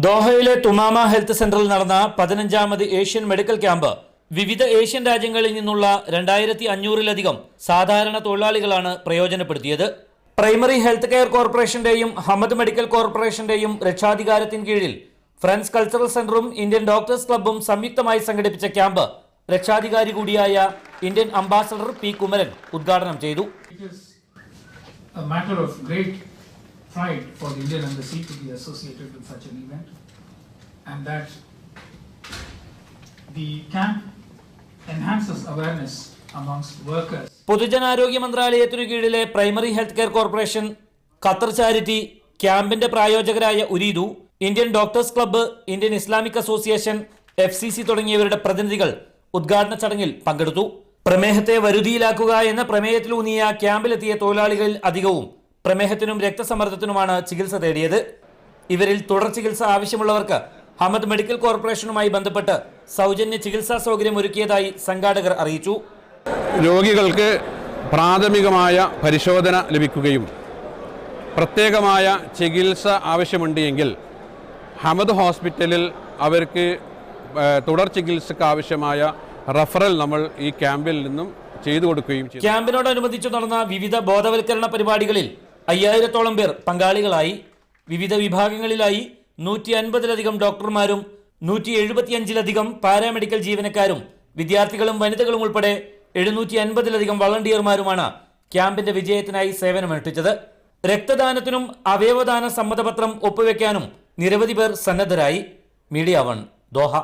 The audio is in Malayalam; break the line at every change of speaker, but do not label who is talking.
ദോഹയിലെ തുമാമ ഹെൽത്ത് സെന്ററിൽ നടന്ന 15ാമത് ഏഷ്യൻ മെഡിക്കൽ ക്യാമ്പ് വിവിധ ഏഷ്യൻ രാജ്യങ്ങളിൽ നിന്നുള്ള 2500-ലധികം സാധാരണ തൊഴിലാളികളാണ് പ്രയോജനപ്പെടുത്തിയത്. പ്രൈമറി ഹെൽത്ത് കെയർ കോർപ്പറേഷന്റെയും ഹമദ് മെഡിക്കൽ കോർപ്പറേഷന്റെയും രക്ഷാധികാരത്തിന് കീഴിൽ ഫ്രണ്ട്സ് കൾച്ചറൽ സെന്ററും ഇന്ത്യൻ ഡോക്ടേഴ്സ് ക്ലബ്ബും സംയുക്തമായി സംഘടിപ്പിച്ച ക്യാമ്പ് രക്ഷാധികാരി കൂടിയായ ഇന്ത്യൻ അംബാസഡർ പി കുമരൻ ഉദ്ഘാടനം ചെയ്തു.
Pride for the Indian Embassy to be associated with such an event, and that the camp enhances awareness amongst workers.
പൊതുജനാരോഗ്യ മന്ത്രാലയത്തിനു കീഴിലെ primary health care corporation, Qatar charity, ക്യാമ്പിന്റെ പ്രായോജകരായ Ooredoo, Indian doctors club, Indian Islamic association, FCC തുടങ്ങിയവരുടെ പ്രതിനിധികൾ ഉദ്ഘാടന ചടങ്ങിൽ പങ്കെടുത്തു. പ്രമേഹത്തെ വരുതിയിലാക്കുക എന്ന പ്രമേയത്തിലൂന്നിയ ക്യാമ്പിലെത്തിയ തൊഴിലാളികളിൽ അധികവും പ്രമേഹത്തിനും രക്തസമ്മർദ്ദത്തിനുമാണ് ചികിത്സ തേടിയത്. ഇവരിൽ തുടർ ചികിത്സ ആവശ്യമുള്ളവർക്ക് ഹമദ് മെഡിക്കൽ കോർപ്പറേഷനുമായി ബന്ധപ്പെട്ട് സൗജന്യ ചികിത്സാ സൗകര്യം ഒരുക്കിയതായി സംഘാടകർ അറിയിച്ചു.
രോഗികൾക്ക് പ്രാഥമികമായ പരിശോധന ലഭിക്കുകയും പ്രത്യേകമായ ചികിത്സ ആവശ്യമുണ്ടെങ്കിൽ ഹമദ് ഹോസ്പിറ്റലിൽ അവർക്ക് തുടർ ചികിത്സയ്ക്ക് ആവശ്യമായ റഫറൽ നമ്മൾ ഈ ക്യാമ്പിൽ നിന്നും ചെയ്തു കൊടുക്കുകയും ചെയ്തു.
ക്യാമ്പിനോടനുബന്ധിച്ചു നടന്ന വിവിധ ബോധവൽക്കരണ പരിപാടികളിൽ 5000-ഓളം പേർ പങ്കാളികളായി. വിവിധ വിഭാഗങ്ങളിലായി 150-ലധികം ഡോക്ടർമാരും 175-ലധികം പാരാമെഡിക്കൽ ജീവനക്കാരും വിദ്യാർത്ഥികളും വനിതകളും ഉൾപ്പെടെ 750-ലധികം വളണ്ടിയർമാരുമാണ് ക്യാമ്പിന്റെ വിജയത്തിനായി സേവനമനുഷ്ഠിച്ചത്. രക്തദാനത്തിനും അവയവദാന സമ്മതപത്രം ഒപ്പുവെക്കാനും നിരവധി പേർ സന്നദ്ധരായി. Media 1 Doha.